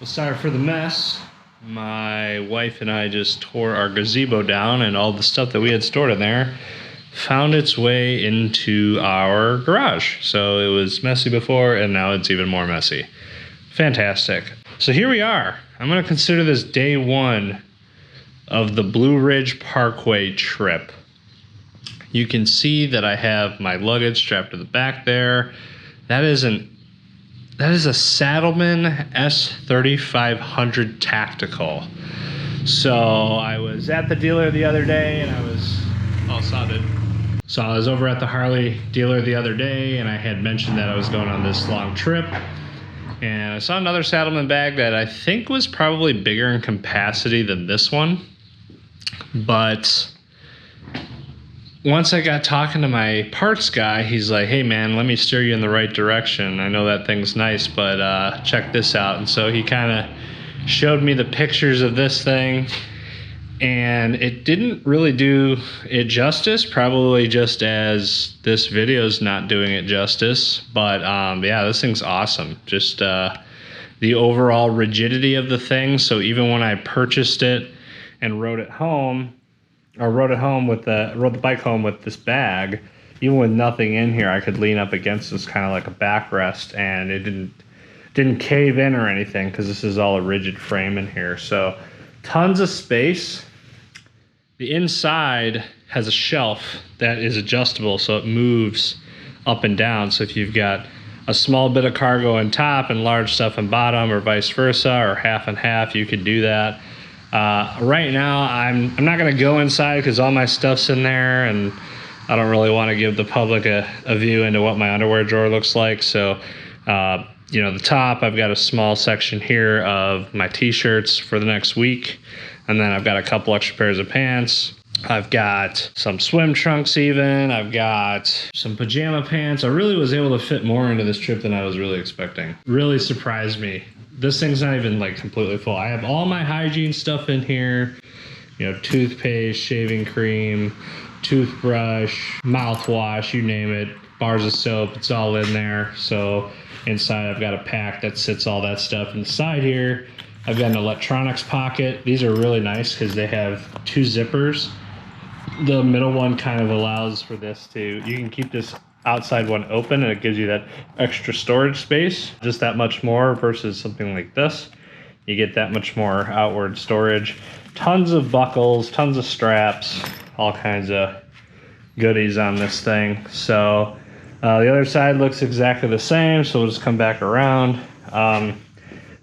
Sorry for the mess. My wife and I just tore our gazebo down, and all the stuff that we had stored in there found its way into our garage. So it was messy before, and now it's even more messy. Fantastic. So here we are. I'm going to consider this day one of the Blue Ridge Parkway trip. You can see that I have my luggage strapped to the back there. That is a Saddlemen S3500 Tactical. So I was at the dealer the other day, and I was over at the Harley dealer the other day, and I had mentioned that I was going on this long trip, and I saw another Saddlemen bag that I think was probably bigger in capacity than this one. But once I got talking to my parts guy, he's like, hey man, let me steer you in the right direction. I know that thing's nice, but check this out. And so he kind of showed me the pictures of this thing, and it didn't really do it justice, probably just as this video is not doing it justice. But yeah, this thing's awesome. Just the overall rigidity of the thing. So even when I purchased it and rode the bike home with this bag, even with nothing in here, I could lean up against this kind of like a backrest, and it didn't cave in or anything, because this is all a rigid frame in here. So tons of space. The inside has a shelf that is adjustable, so it moves up and down. So if you've got a small bit of cargo on top and large stuff on bottom, or vice versa, or half and half, you could do that. Right now, I'm not going to go inside because all my stuff's in there, and I don't really want to give the public a view into what my underwear drawer looks like. So, the top, I've got a small section here of my t-shirts for the next week, and then I've got a couple extra pairs of pants. I've got some swim trunks even. I've got some pajama pants. I really was able to fit more into this trip than I was really expecting. Really surprised me. This thing's not even like completely full. I have all my hygiene stuff in here, toothpaste, shaving cream, toothbrush, mouthwash, you name it, bars of soap, it's all in there. So inside I've got a pack that sits all that stuff. Inside here, I've got an electronics pocket. These are really nice because they have two zippers. The middle one kind of allows for this you can keep this outside one open, and it gives you that extra storage space, just that much more versus something like this. You get that much more outward storage. Tons of buckles, tons of straps, all kinds of goodies on this thing. So the other side looks exactly the same, so we'll just come back around.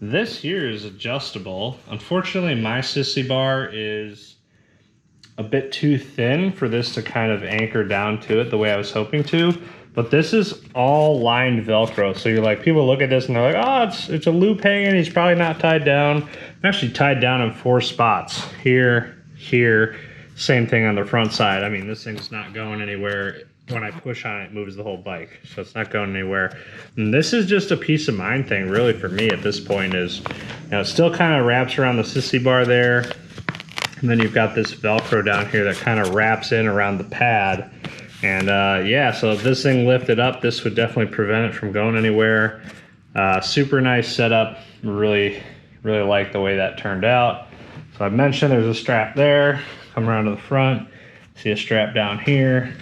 This here is adjustable. Unfortunately, my sissy bar is a bit too thin for this to kind of anchor down to it the way I was hoping to, but this is all lined Velcro. So you're like, people look at this and they're like, oh, it's a loop hanging, he's probably not tied down. I'm actually tied down in 4 spots. Here, same thing on the front side. I mean, this thing's not going anywhere. When I push on it, it moves the whole bike, so it's not going anywhere. And this is just a peace of mind thing really for me at this point. Is it still kind of wraps around the sissy bar there. And then you've got this Velcro down here that kind of wraps in around the pad. And yeah, so if this thing lifted up, this would definitely prevent it from going anywhere. Super nice setup. Really, really like the way that turned out. So I mentioned there's a strap there. Come around to the front. See a strap down here.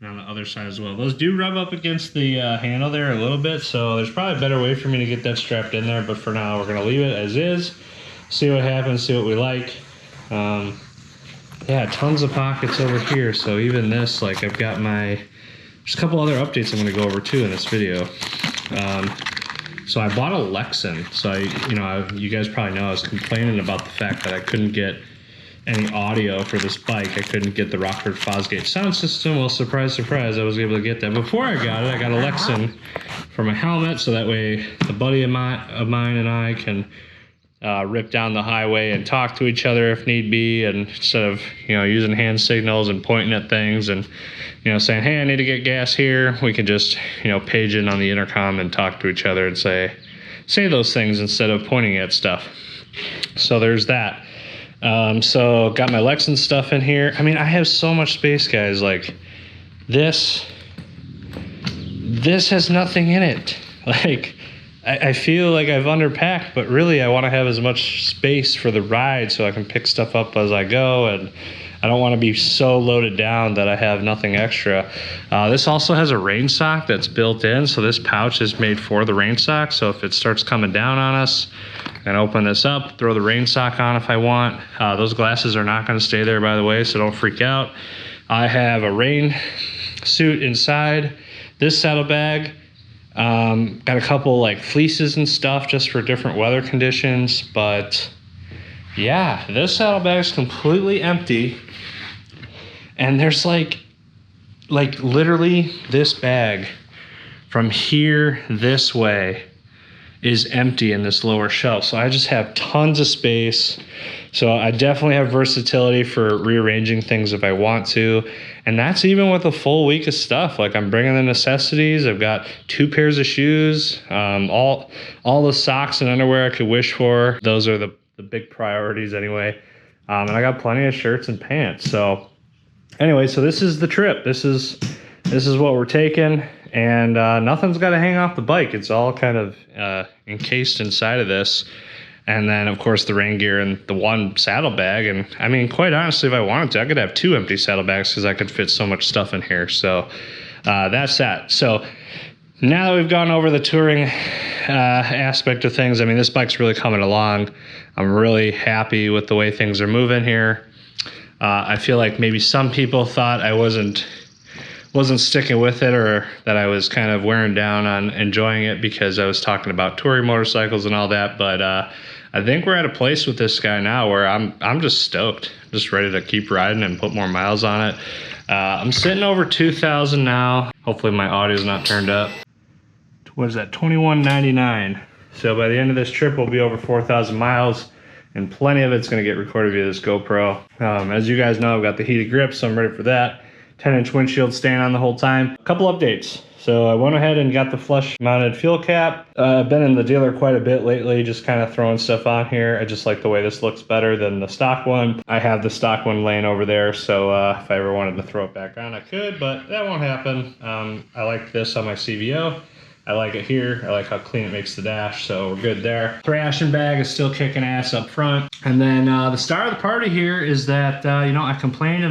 And on the other side as well. Those do rub up against the handle there a little bit, so there's probably a better way for me to get that strapped in there, but for now we're going to leave it as is. See what happens, see what we like. Yeah, tons of pockets over here. So even this, like I've got there's a couple other updates I'm going to go over too in this video. So I bought a Lexan. So you guys probably know I was complaining about the fact that I couldn't get any audio for this bike. I couldn't get the Rockford Fosgate sound system. Well, surprise, surprise, I was able to get that. Before I got it, I got a Lexan for my helmet, so that way a buddy of mine and I can rip down the highway and talk to each other if need be, and instead of using hand signals and pointing at things and saying, hey, I need to get gas here, we can just page in on the intercom and talk to each other and say those things instead of pointing at stuff. So there's that. So got my Lexan stuff in here. I mean, I have so much space, guys. Like this has nothing in it. Like I feel like I've underpacked, but really I want to have as much space for the ride so I can pick stuff up as I go, and I don't want to be so loaded down that I have nothing extra. This also has a rain sock that's built in, so this pouch is made for the rain sock. So if it starts coming down on us, I can open this up, throw the rain sock on if I want. Those glasses are not going to stay there, by the way, so don't freak out. I have a rain suit inside this saddlebag. Got a couple like fleeces and stuff just for different weather conditions, but yeah, this saddlebag is completely empty. And there's like literally this bag from here this way is empty in this lower shelf. So I just have tons of space. So I definitely have versatility for rearranging things if I want to. And that's even with a full week of stuff. Like, I'm bringing the necessities. I've got 2 pairs of shoes, all the socks and underwear I could wish for. Those are the big priorities anyway. And I got plenty of shirts and pants. So anyway, so this is the trip. This is what we're taking, and nothing's got to hang off the bike. It's all kind of encased inside of this. And then, of course, the rain gear and the one saddlebag. And I mean, quite honestly, if I wanted to, I could have 2 empty saddlebags because I could fit so much stuff in here. So that's that. So now that we've gone over the touring aspect of things, I mean, this bike's really coming along. I'm really happy with the way things are moving here. I feel like maybe some people thought I wasn't sticking with it, or that I was kind of wearing down on enjoying it because I was talking about touring motorcycles and all that. But I think we're at a place with this guy now where I'm just stoked, just ready to keep riding and put more miles on it. I'm sitting over 2,000 now. Hopefully my audio's not turned up. What is that, 2199? So by the end of this trip, we'll be over 4,000 miles, and plenty of it's going to get recorded via this GoPro. As you guys know, I've got the heated grip, so I'm ready for that. 10-inch windshield staying on the whole time. A couple updates. So I went ahead and got the flush mounted fuel cap. I've been in the dealer quite a bit lately, just kind of throwing stuff on here. I just like the way this looks better than the stock one. I have the stock one laying over there, so if I ever wanted to throw it back on, I could, but that won't happen. I like this on my CVO. I like it here. I like how clean it makes the dash, so we're good there. Thrashing bag is still kicking ass up front. And then the star of the party here is that, I complained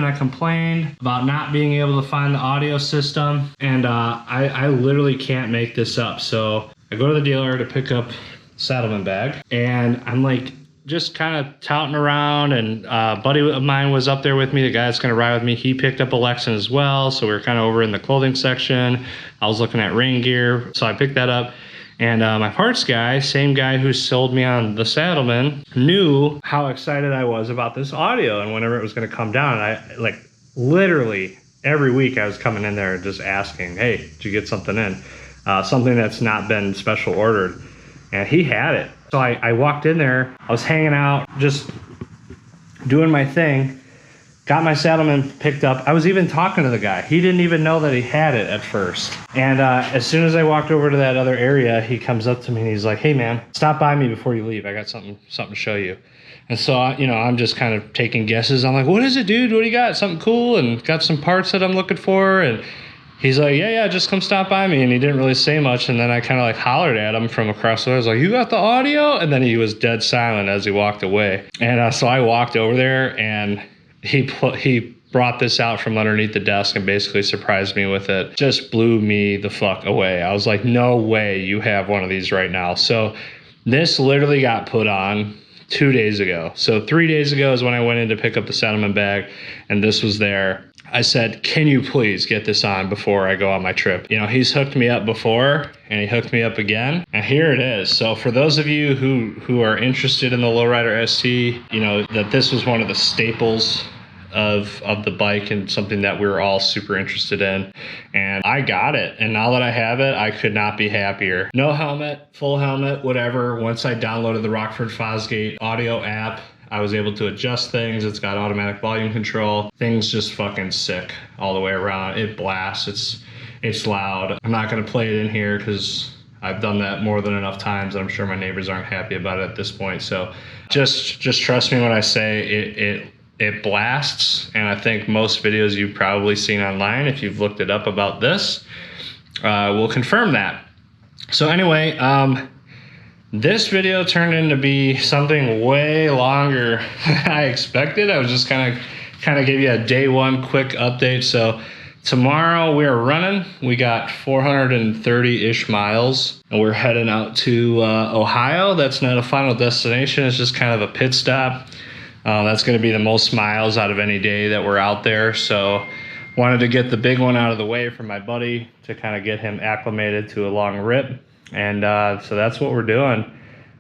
about not being able to find the audio system, and I literally can't make this up. So I go to the dealer to pick up Saddleman bag, and I'm like, just kind of touting around, and a buddy of mine was up there with me, the guy that's going to ride with me. He picked up a Lexan as well, so we were kind of over in the clothing section. I was looking at rain gear, so I picked that up. And my parts guy, same guy who sold me on the Saddleman, knew how excited I was about this audio and whenever it was going to come down. And I, literally every week I was coming in there just asking, hey, did you get something in? Something that's not been special ordered. And he had it. So I walked in there, I was hanging out, just doing my thing, got my Saddleman picked up. I was even talking to the guy. He didn't even know that he had it at first. And as soon as I walked over to that other area, he comes up to me and he's like, hey man, stop by me before you leave. I got something to show you. And so, I'm just kind of taking guesses. I'm like, what is it, dude? What do you got? Something cool? And got some parts that I'm looking for. And he's like, yeah, just come stop by me. And he didn't really say much. And then I kind of hollered at him from across the way. I was like, you got the audio? And then he was dead silent as he walked away. And so I walked over there, and he brought this out from underneath the desk and basically surprised me with it. Just blew me the fuck away. I was like, no way you have one of these right now. So this literally got put on 2 days ago. So 3 days ago is when I went in to pick up the Saddleman bag, and this was there. I said, can you please get this on before I go on my trip? He's hooked me up before, and he hooked me up again, and here it is. So for those of you who are interested in the Lowrider ST, that this was one of the staples of the bike and something that we were all super interested in. And I got it. And now that I have it, I could not be happier. No helmet, full helmet, whatever. Once I downloaded the Rockford Fosgate audio app, I was able to adjust things. It's got automatic volume control. Things just fucking sick all the way around. It blasts. It's loud. I'm not going to play it in here because I've done that more than enough times. I'm sure my neighbors aren't happy about it at this point. So just trust me when I say it blasts. And I think most videos you've probably seen online, if you've looked it up about this, will confirm that. So anyway, This video turned into be something way longer than I expected. I was just kind of give you a day one quick update. So tomorrow we are running. We got 430-ish miles and we're heading out to Ohio. That's not a final destination. It's just kind of a pit stop. That's going to be the most miles out of any day that we're out there. So wanted to get the big one out of the way for my buddy to kind of get him acclimated to a long rip. And so that's what we're doing.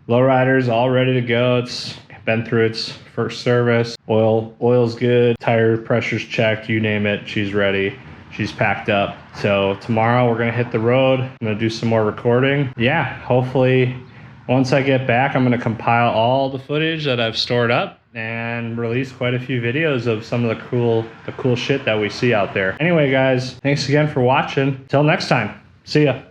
Lowrider's all ready to go. It's been through its first service. Oil's good. Tire pressure's checked. You name it. She's ready. She's packed up. So tomorrow we're going to hit the road. I'm going to do some more recording. Yeah, hopefully once I get back, I'm going to compile all the footage that I've stored up and release quite a few videos of some of the cool shit that we see out there. Anyway, guys, thanks again for watching. Till next time. See ya.